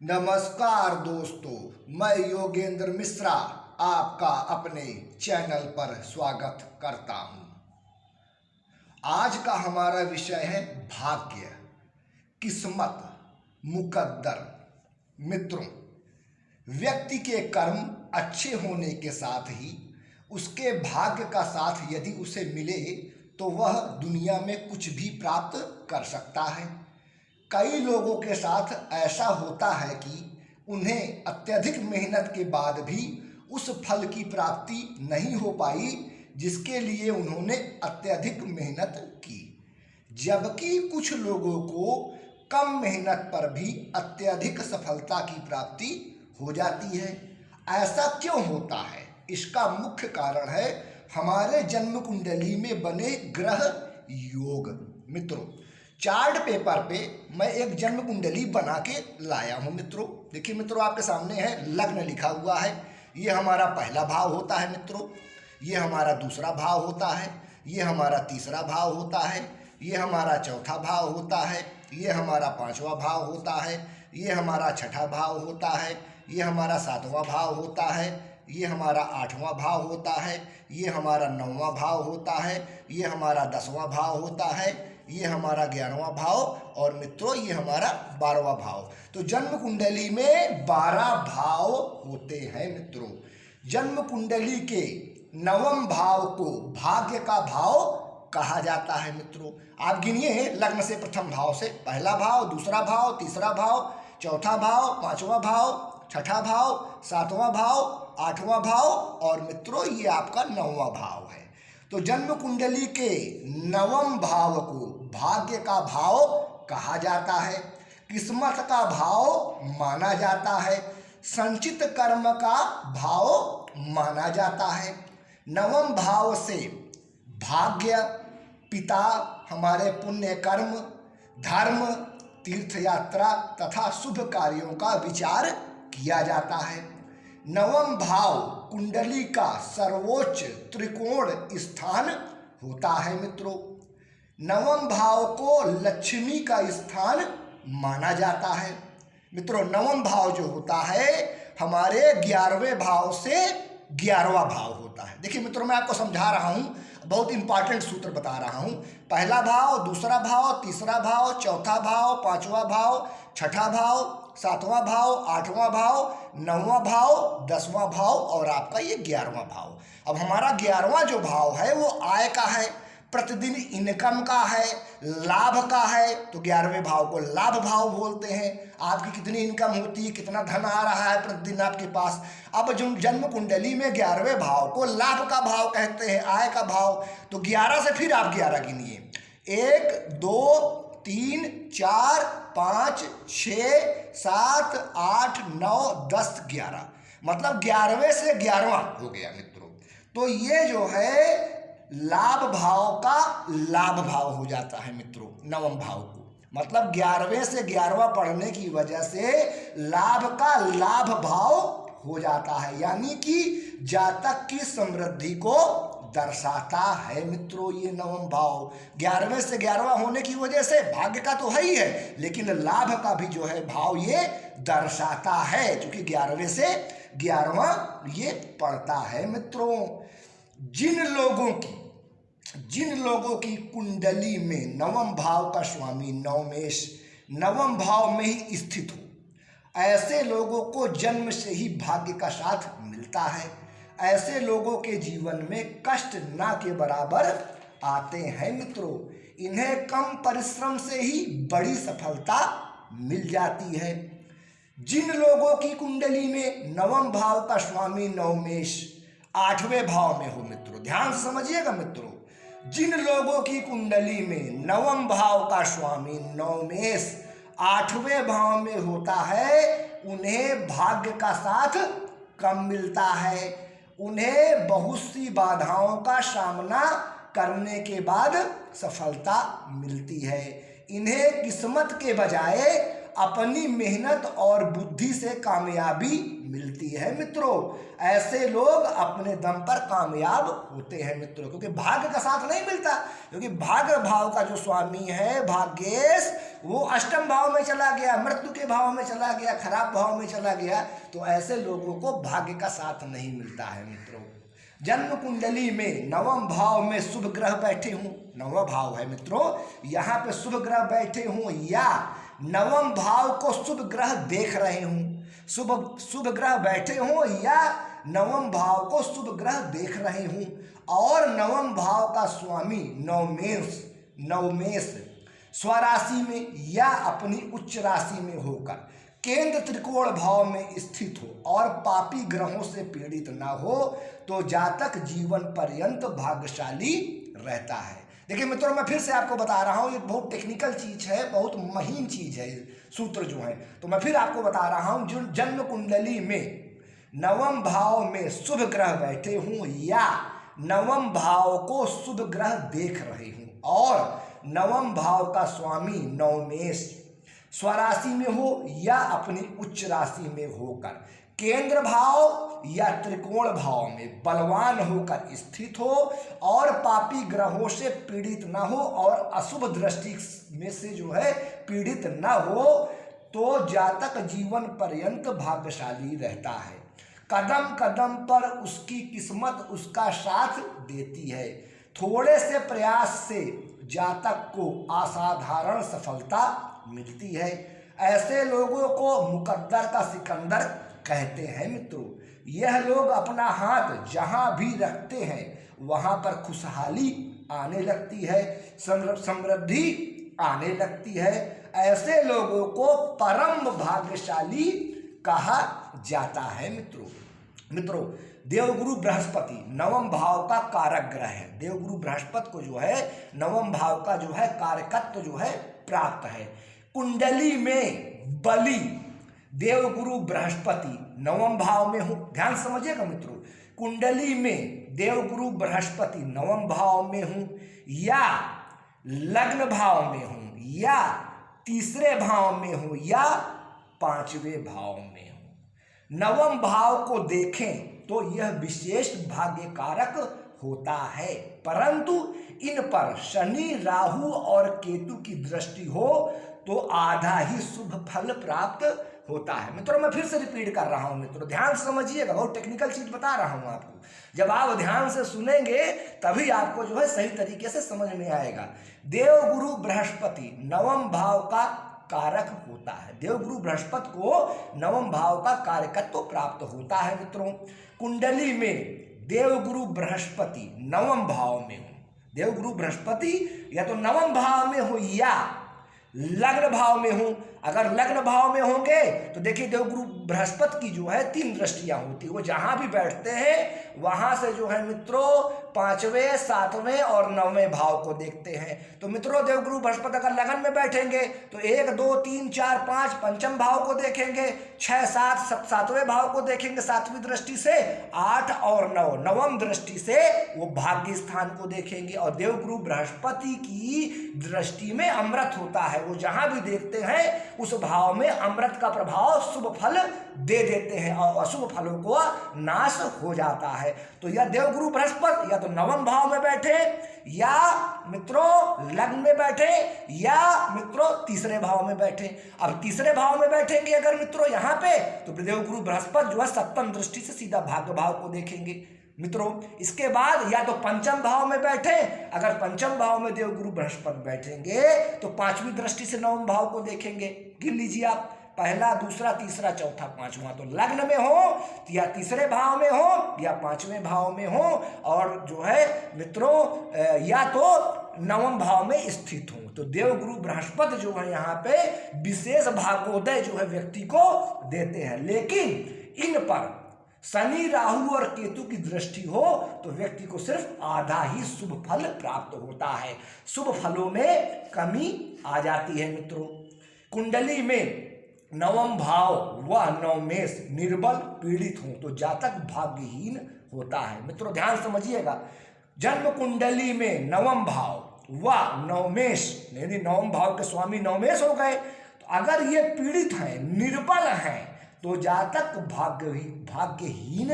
नमस्कार दोस्तों, मैं योगेंद्र मिश्रा आपका अपने चैनल पर स्वागत करता हूं। आज का हमारा विषय है भाग्य, किस्मत, मुकद्दर। मित्रों, व्यक्ति के कर्म अच्छे होने के साथ ही उसके भाग्य का साथ यदि उसे मिले तो वह दुनिया में कुछ भी प्राप्त कर सकता है। कई लोगों के साथ ऐसा होता है कि उन्हें अत्यधिक मेहनत के बाद भी उस फल की प्राप्ति नहीं हो पाई जिसके लिए उन्होंने अत्यधिक मेहनत की, जबकि कुछ लोगों को कम मेहनत पर भी अत्यधिक सफलता की प्राप्ति हो जाती है। ऐसा क्यों होता है? इसका मुख्य कारण है हमारे जन्म कुंडली में बने ग्रह योग। मित्रों, चार्ट पेपर पे मैं एक जन्म कुंडली बना के लाया हूँ। मित्रों देखिए, मित्रों आपके सामने है, लग्न लिखा हुआ है। ये हमारा पहला भाव होता है मित्रों, ये हमारा दूसरा भाव होता है, ये हमारा तीसरा भाव होता है, ये हमारा चौथा भाव होता है, ये हमारा पांचवा भाव होता है, ये हमारा छठा भाव होता है, ये हमारा सातवां भाव होता है, ये हमारा आठवां भाव होता है, ये हमारा नौवां भाव होता है, ये हमारा 10वां भाव होता है, ये हमारा 11वां भाव और मित्रों ये हमारा 12वां भाव। तो जन्म कुंडली में 12 भाव होते हैं। मित्रों, जन्म कुंडली के 9वें भाव को भाग्य का भाव कहा जाता है। मित्रों आप गिनिए, लग्न से प्रथम भाव से पहला भाव, दूसरा भाव, तीसरा भाव, चौथा भाव, पांचवा भाव, छठा भाव, सातवां भाव, आठवां भाव और मित्रों ये आपका 9वां भाव है। तो जन्म कुंडली के 9वें भाव को भाग्य का भाव कहा जाता है, किस्मत का भाव माना जाता है, संचित कर्म का भाव माना जाता है। 9वें भाव से भाग्य, पिता, हमारे पुण्य कर्म, धर्म, तीर्थ यात्रा तथा शुभ कार्यों का विचार किया जाता है। 9वें भाव कुंडली का सर्वोच्च त्रिकोण स्थान होता है। मित्रों 9वें भाव को लक्ष्मी का स्थान माना जाता है। मित्रों 9वां भाव जो होता है हमारे 11वें भाव से 11वां भाव होता है। देखिए मित्रों, मैं आपको समझा रहा हूँ, बहुत इंपॉर्टेंट सूत्र बता रहा हूँ। पहला भाव, दूसरा भाव, तीसरा भाव, चौथा भाव, पांचवा भाव, छठा भाव, सातवां भाव, आठवां भाव, 9वां भाव, 10वां भाव और आपका ये 11वां भाव। अब हमारा 11वां जो भाव है वो आय का है, प्रतिदिन इनकम का है, लाभ का है। तो 11वें भाव को लाभ भाव बोलते हैं। आपकी कितनी इनकम होती है, कितना धन आ रहा है प्रतिदिन आपके पास। अब जो जन्म कुंडली में 11वें भाव को लाभ का भाव कहते हैं, आय का भाव। तो 11 से फिर आप 11 गिनिए, 1 2 3 4 5 6 7 8 9 10 11, मतलब 11वें से 11वां हो गया। मित्रों तो ये जो है लाभ भाव का लाभ भाव हो जाता है। मित्रों 9वें भाव को, मतलब 11वें से 11वां पढ़ने की वजह से लाभ का लाभ भाव हो जाता है, यानी कि जातक की समृद्धि को दर्शाता है। मित्रों ये 9वां भाव 11वें से 11वां होने की वजह से भाग्य का तो है ही है, लेकिन लाभ का भी जो है भाव ये दर्शाता है, क्योंकि 11वें से 11वां ये पढ़ता है। मित्रों जिन लोगों की कुंडली में 9वें भाव का स्वामी नवमेश 9वें भाव में ही स्थित हो, ऐसे लोगों को जन्म से ही भाग्य का साथ मिलता है। ऐसे लोगों के जीवन में कष्ट ना के बराबर आते हैं। मित्रों इन्हें कम परिश्रम से ही बड़ी सफलता मिल जाती है। जिन लोगों की कुंडली में 9वें भाव का स्वामी नवमेश 8वें भाव में हो, मित्रों ध्यान से समझिएगा। मित्रों जिन लोगों की कुंडली में 9वें भाव का स्वामी नवमेश 8वें भाव में होता है, उन्हें भाग्य का साथ कम मिलता है। उन्हें बहुत सी बाधाओं का सामना करने के बाद सफलता मिलती है। इन्हें किस्मत के बजाय अपनी मेहनत और बुद्धि से कामयाबी मिलती है मित्रों। ऐसे लोग अपने दम पर कामयाब होते हैं मित्रों, क्योंकि भाग्य का साथ नहीं मिलता। क्योंकि भाग्य भाव का जो स्वामी है भाग्येश, वो अष्टम भाव में चला गया, मृत्यु के भाव में चला गया, खराब भाव में चला गया, तो ऐसे लोगों को भाग्य का साथ नहीं मिलता है मित्रों। जन्म कुंडली में नवम भाव में शुभ ग्रह बैठे हों, नवम भाव है मित्रों, यहाँ पे शुभ ग्रह बैठे हों या नवम भाव को शुभ ग्रह देख रहे हों, शुभ ग्रह बैठे हों या नवम भाव को शुभ ग्रह देख रहे हों, और नवम भाव का स्वामी नवमेश स्वराशि में या अपनी उच्च राशि में होकर केंद्र त्रिकोण भाव में स्थित हो और पापी ग्रहों से पीड़ित ना हो, तो जातक जीवन पर्यंत भाग्यशाली रहता है। देखिए मित्रों, मैं फिर से आपको बता रहा हूँ, ये बहुत टेक्निकल चीज़ है, बहुत महीन चीज़ है, सूत्र जो है, तो मैं फिर आपको बता रहा हूँ। जो जन्म कुंडली में नवम भाव में शुभ ग्रह बैठे हों या नवम भाव को शुभ ग्रह देख रहे हों और नवम भाव का स्वामी नवमेश स्वराशि में हो या अपनी उच्च राशि में होकर केंद्र भाव या त्रिकोण भाव में बलवान होकर स्थित हो और पापी ग्रहों से पीड़ित ना हो और अशुभ दृष्टि में से जो है पीड़ित ना हो, तो जातक जीवन पर्यंत भाग्यशाली रहता है। कदम कदम पर उसकी किस्मत उसका साथ देती है। थोड़े से प्रयास से जातक को असाधारण सफलता मिलती है। ऐसे लोगों को मुकद्दर का सिकंदर कहते हैं मित्रों। यह लोग अपना हाथ जहां भी रखते हैं वहां पर खुशहाली आने लगती है, समृद्धि आने लगती है। ऐसे लोगों को परम भाग्यशाली कहा जाता है मित्रों। देवगुरु बृहस्पति नवम भाव का कारक ग्रह है। देवगुरु बृहस्पति को जो है नवम भाव का जो है कारकत्व जो है प्राप्त है। कुंडली में बलि देवगुरु बृहस्पति नवम भाव में हो, ध्यान समझिएगा मित्रों, कुंडली में देवगुरु बृहस्पति नवम भाव में हो या लग्न भाव में हो या तीसरे भाव में हो या पांचवें भाव में हो, नवम भाव को देखें तो यह विशेष भाग्य कारक होता है। परंतु इन पर शनि, राहु और केतु की दृष्टि हो तो आधा ही शुभ फल प्राप्त होता है। मित्रों, मैं फिर से रिपीट कर रहा हूं मित्रों, ध्यान से समझिएगा, बहुत टेक्निकल चीज बता रहा हूं आपको। जब आप ध्यान से सुनेंगे तभी आपको जो है सही तरीके से समझ में आएगा। देवगुरु बृहस्पति नवम भाव का कारक होता है। देवगुरु बृहस्पति को नवम भाव का कारकत्व प्राप्त होता है मित्रों। कुंडली में देवगुरु बृहस्पति नवम भाव में हो, देवगुरु बृहस्पति या तो नवम भाव में हो या लग्न भाव में हो। अगर लग्न भाव में होंगे तो देखिए देवगुरु बृहस्पति की जो है 3 दृष्टियां होती है, वो जहां भी बैठते हैं वहां से जो है मित्रों 5वें, 7वें और 9वें भाव को देखते हैं। तो मित्रों देवगुरु बृहस्पति अगर लगन में बैठेंगे तो 1, 2, 3, 4, 5 पंचम भाव को देखेंगे, 6, 7 7वें भाव को देखेंगे 7वीं दृष्टि से, 8 और 9 नवम दृष्टि से वो भाग्य स्थान को देखेंगे। और देवगुरु बृहस्पति की दृष्टि में अमृत होता है, वो जहां भी देखते हैं उस भाव में अमृत का प्रभाव शुभ फल दे देते हैं और अशुभ फलों को नाश हो जाता है। तो यह देवगुरु बृहस्पति या तो नवम भाव में बैठे या मित्रों लग्न में बैठे या मित्रों तीसरे भाव में बैठे। अब तीसरे भाव में बैठेंगे अगर मित्रों यहाँ पे तो देवगुरु बृहस्पति जो है सप्तम दृष्टि से सीधा भाग्य भाव को देखेंगे मित्रों। इसके बाद या तो पंचम भाव में बैठे, अगर पंचम भाव में देवगुरु बृहस्पति बैठेंगे तो 5वीं दृष्टि से नवम भाव को देखेंगे। गिन लीजिए आप, पहला, दूसरा, तीसरा, चौथा, 5वां। तो लग्न में हो या तीसरे भाव में हो या 5वें भाव में हो और जो है मित्रों या तो नवम भाव में स्थित हो। तो देवगुरु बृहस्पति जो है यहाँ पे विशेष भाग्योदय जो है व्यक्ति को देते हैं। लेकिन इन पर शनि, राहु और केतु की दृष्टि हो तो व्यक्ति को सिर्फ आधा ही शुभ फल प्राप्त होता है, शुभ फलों में कमी आ जाती है मित्रों। कुंडली में नवम भाव व नवमेश निर्बल पीड़ित हो तो जातक भाग्यहीन होता है। मित्रों ध्यान समझिएगा, जन्म कुंडली में नवम भाव व नवमेश यानी नवम भाव के स्वामी नवमेश हो गए अगर ये पीड़ित हैं, निर्बल हैं, तो जातक भाग्यहीन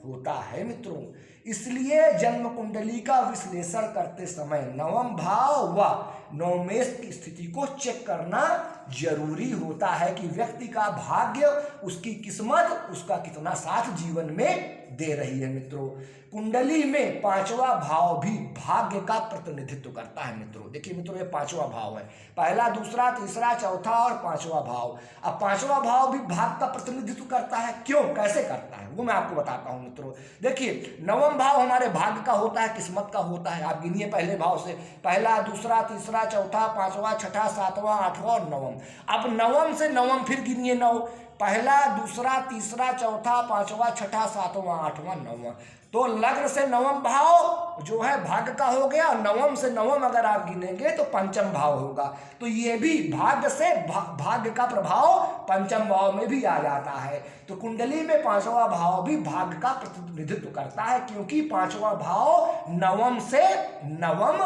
होता है मित्रों। इसलिए जन्म कुंडली का विश्लेषण करते समय नवम भाव व नवमेश की स्थिति को चेक करना जरूरी होता है कि व्यक्ति का भाग्य, उसकी किस्मत, उसका कितना साथ जीवन में दे रही है मित्रों। कुंडली में पांचवा भाव भी भाग्य का प्रतिनिधित्व करता है मित्रों। देखिए मित्रों, ये पांचवा भाव है, पहला, दूसरा, तीसरा, चौथा और पांचवा भाव। अब पांचवा भाव भी भाग्य का प्रतिनिधित्व करता है। क्यों, कैसे करता है, वो मैं आपको बताता हूं मित्रों। देखिए, नवम भाव हमारे भाग्य का होता है, किस्मत का होता है। आप गिनिए पहले भाव से, पहला, दूसरा, तीसरा, चौथा, पांचवा, छठा, सातवां, आठवां और नवम। अब नवम से नवम फिर गिनिए, नौ, पहला, दूसरा, तीसरा, चौथा, पांचवा, छठा, सातवां, आठवां, नववां। तो लग्न से नवम भाव जो है भाग्य का हो गया। नवम से नवम अगर आप गिनेंगे तो पंचम भाव होगा। तो ये भी भाग्य से भाग्य का प्रभाव पंचम भाव में भी आ जाता है। तो कुंडली में पांचवा भाव भी भाग्य का प्रतिनिधित्व करता है, क्योंकि पांचवा भाव नवम से नवम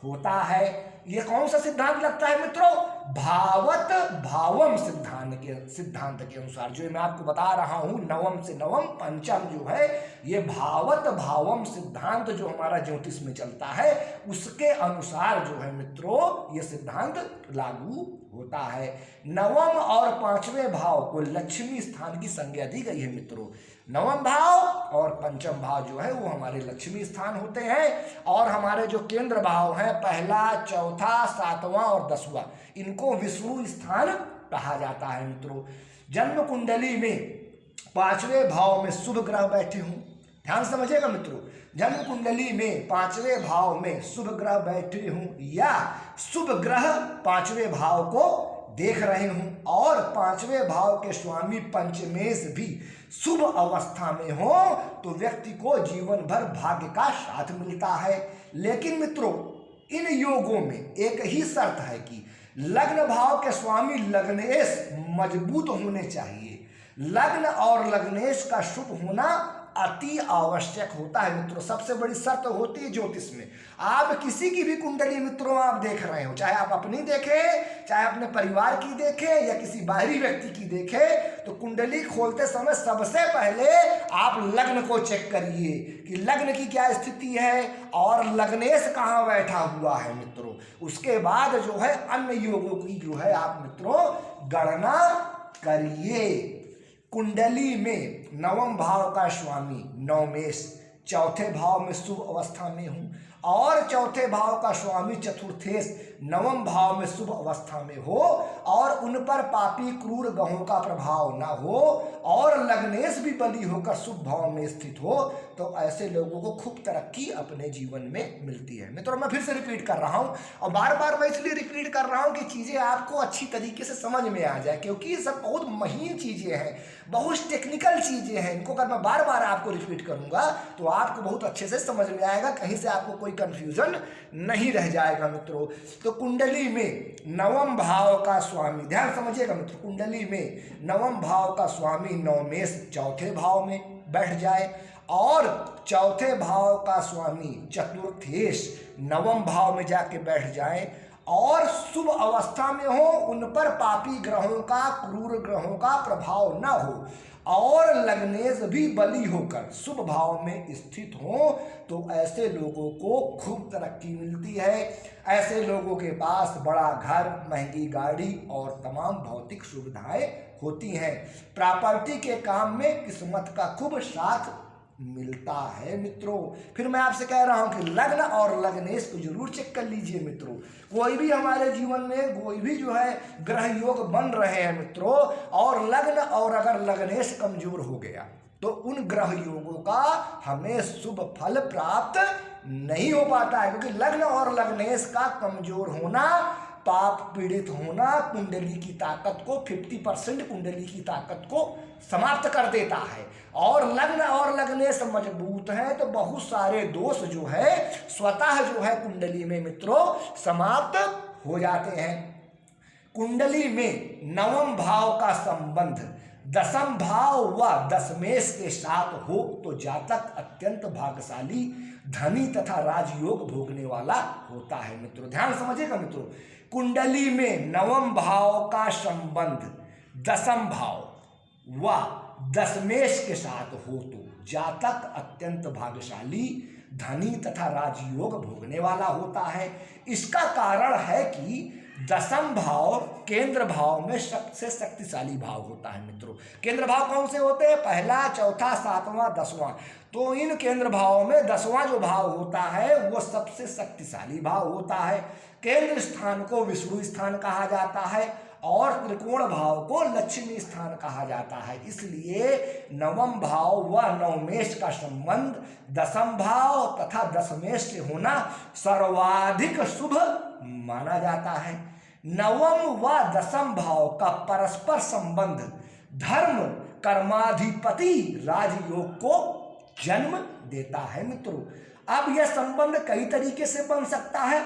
होता है। ये कौन सा सिद्धांत लगता है मित्रों? भावत भावम सिद्धांत के अनुसार, जो मैं आपको बता रहा हूं, नवम से नवम पंचम जो है, ये भावत भावम सिद्धांत जो हमारा ज्योतिष में चलता है, उसके अनुसार जो है मित्रों ये सिद्धांत लागू होता है। नवम और पांचवें भाव को लक्ष्मी स्थान की संज्ञा दी गई है मित्रों। नवम भाव और पंचम भाव जो है वो हमारे लक्ष्मी स्थान होते हैं, और हमारे जो केंद्र भाव हैं, पहला, चौथा, सातवां और दसवां, इनको विष्णु स्थान कहा जाता है मित्रों। जन्म कुंडली में पांचवें भाव में शुभ ग्रह बैठे हों, ध्यान समझिएगा मित्रों, जन्म कुंडली में पांचवें भाव में शुभ ग्रह बैठे हों या शुभ ग्रह पांचवें भाव को देख रहे हों, और पांचवें भाव के स्वामी पंचमेश भी शुभ अवस्था में हो, तो व्यक्ति को जीवन भर भाग्य का साथ मिलता है। लेकिन मित्रों, इन योगों में एक ही शर्त है कि लग्न भाव के स्वामी लग्नेश मजबूत होने चाहिए। लग्न और लग्नेश का शुभ होना अति आवश्यक होता है मित्रों। सबसे बड़ी शर्त होती है ज्योतिष में। आप किसी की भी कुंडली मित्रों आप देख रहे हो, चाहे आप अपनी देखें, चाहे अपने परिवार की देखें या किसी बाहरी व्यक्ति की देखें, तो कुंडली खोलते समय सबसे पहले आप लग्न को चेक करिए कि लग्न की क्या स्थिति है और लग्नेश कहाँ बैठा हुआ है मित्रों। उसके बाद जो है अन्य योगों की जो है आप मित्रों गणना करिए। कुंडली में नवम भाव का स्वामी नवमेश चौथे भाव में शुभ अवस्था में हूँ, और चौथे भाव का स्वामी चतुर्थेश नवम भाव में शुभ अवस्था में हो, और उन पर पापी क्रूर ग्रहों का प्रभाव ना हो, और लग्नेश भी बली होकर शुभ भाव में स्थित हो, तो ऐसे लोगों को खूब तरक्की अपने जीवन में मिलती है मित्रों। मैं फिर से रिपीट कर रहा हूँ, और बार बार मैं इसलिए रिपीट कर रहा हूँ कि चीज़ें आपको अच्छी तरीके से समझ में आ जाए, क्योंकि ये सब बहुत महीन चीज़ें हैं, बहुत टेक्निकल चीज़ें हैं। इनको अगर मैं बार बार आपको रिपीट करूँगा तो आपको बहुत अच्छे से समझ में आएगा, कहीं से आपको कोई कंफ्यूजन नहीं रह जाएगा मित्रों। तो कुंडली में नवम भाव का स्वामी, ध्यान समझिएगा मित्रों, कुंडली में नवम भाव का स्वामी नवमेश चौथे भाव में बैठ जाए, और चौथे भाव का स्वामी चतुर्थेश नवम भाव में जाके बैठ जाए, और शुभ अवस्था में हो, उन पर पापी ग्रहों का, क्रूर ग्रहों का प्रभाव न हो, और लग्नेश भी बली होकर शुभ भाव में स्थित हो, तो ऐसे लोगों को खूब तरक्की मिलती है। ऐसे लोगों के पास बड़ा घर, महंगी गाड़ी और तमाम भौतिक सुविधाएं होती हैं। प्रॉपर्टी के काम में किस्मत का खूब साथ मिलता है मित्रों। फिर मैं आपसे कह रहा हूं कि लग्न और लग्नेश को जरूर चेक कर लीजिए मित्रों। कोई भी हमारे जीवन में कोई भी जो है ग्रह योग बन रहे हैं मित्रों, और लग्न और अगर लग्नेश कमजोर हो गया तो उन ग्रह योगों का हमें शुभ फल प्राप्त नहीं हो पाता है, क्योंकि लग्न और लग्नेश का कमजोर होना, पाप पीड़ित होना कुंडली की ताकत को 50% कुंडली की ताकत को समाप्त कर देता है। और लग्न और लग्नेश मजबूत हैं तो बहुत सारे दोष जो है स्वतः जो है कुंडली में मित्रों समाप्त हो जाते हैं। कुंडली में नवम भाव का संबंध दसम भाव व दशमेश के साथ हो तो जातक अत्यंत भाग्यशाली धनी तथा राजयोग भोगने वाला होता है। मित्रों ध्यान समझिएगा मित्रों, कुंडली में नवम भाव का संबंध दसम भाव व दशमेश के साथ हो तो जातक अत्यंत भाग्यशाली, धनी तथा राजयोग भोगने वाला होता है। इसका कारण है कि दसम भाव केंद्र भाव में सबसे शक्तिशाली भाव होता है। मित्रों केंद्र भाव कौन से होते हैं? पहला, चौथा, सातवां, दसवां। तो इन केंद्र भावों में दसवां जो भाव होता है वो सबसे शक्तिशाली भाव होता है। केंद्र स्थान को विष्णु स्थान कहा जाता है और त्रिकोण भाव को लक्ष्मी स्थान कहा जाता है। इसलिए नवम भाव व नवमेश का संबंध दसम भाव तथा दशमेश से होना सर्वाधिक शुभ माना जाता है। नवम व दसम भाव का परस्पर संबंध धर्म कर्माधिपति राजयोग को जन्म देता है। मित्रों अब यह संबंध कई तरीके से बन सकता है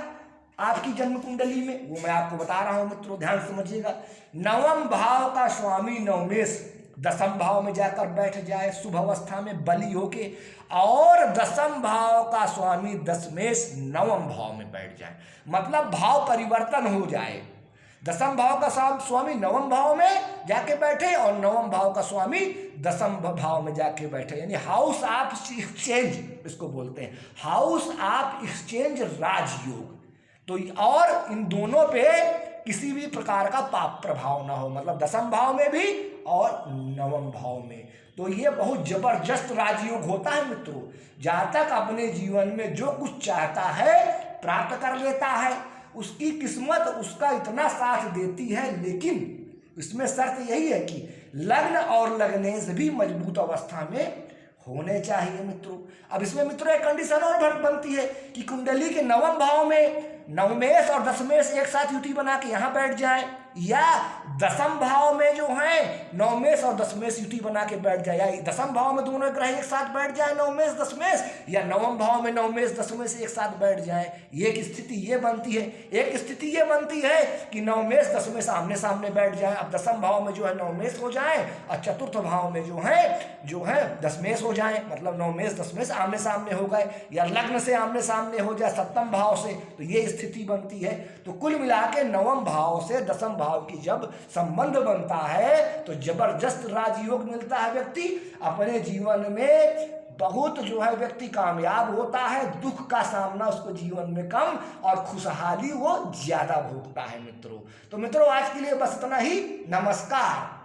आपकी जन्म कुंडली में, वो मैं आपको बता रहा हूं। मित्रों ध्यान समझिएगा, नवम भाव का स्वामी नवमेश दसम भाव में जाकर बैठ जाए शुभ अवस्था में बली होके, और दसम भाव का स्वामी दशमेश नवम भाव में बैठ जाए, मतलब भाव परिवर्तन हो जाए। दसम भाव का स्वामी नवम भाव में जाके बैठे और नवम भाव का स्वामी दसम भाव में जाके बैठे, यानी हाउस ऑफ एक्सचेंज इसको बोलते हैं, हाउस ऑफ एक्सचेंज राजयोग। तो और इन दोनों पे किसी भी प्रकार का पाप प्रभाव ना हो, मतलब दसम भाव में भी और नवम भाव में। तो ये बहुत जबरदस्त राजयोग होता है। मित्रों जातक अपने जीवन में जो कुछ चाहता है प्राप्त कर लेता है, उसकी किस्मत उसका इतना साथ देती है, लेकिन इसमें शर्त यही है कि लग्न और लग्नेश भी मजबूत अवस्था में होने चाहिए। मित्रों अब इसमें मित्रों एक कंडीशन और बनती है कि कुंडली के नवम भाव में नवमेश और दशमेश एक साथ युति बना के यहाँ बैठ जाए, या दसम भाव में जो है नवमेश और दशमेश युति बना के बैठ जाए, या दसम भाव में दोनों ग्रह एक साथ बैठ जाए नवमेश दशमेश, या नवम भाव में नवमेश दशमेश एक साथ बैठ जाए। एक स्थिति ये बनती है। एक स्थिति ये बनती है कि नवमेश दशमेश आमने सामने बैठ जाए, अब दसम भाव में जो है नवमेश हो जाए और चतुर्थ भाव में जो है दशमेश हो जाए, मतलब नवमेश दशमेश आमने सामने हो गए, या लग्न से आमने सामने हो जाए सप्तम भाव से, तो ये स्थिति बनती है। तो कुल मिला के नवम भाव से दसम भाव की जब संबंध बनता है तो जबरदस्त राजयोग मिलता है। व्यक्ति अपने जीवन में बहुत जो है व्यक्ति कामयाब होता है, दुख का सामना उसको जीवन में कम और खुशहाली वो ज्यादा भोगता है। मित्रों तो मित्रों आज के लिए बस इतना ही। नमस्कार।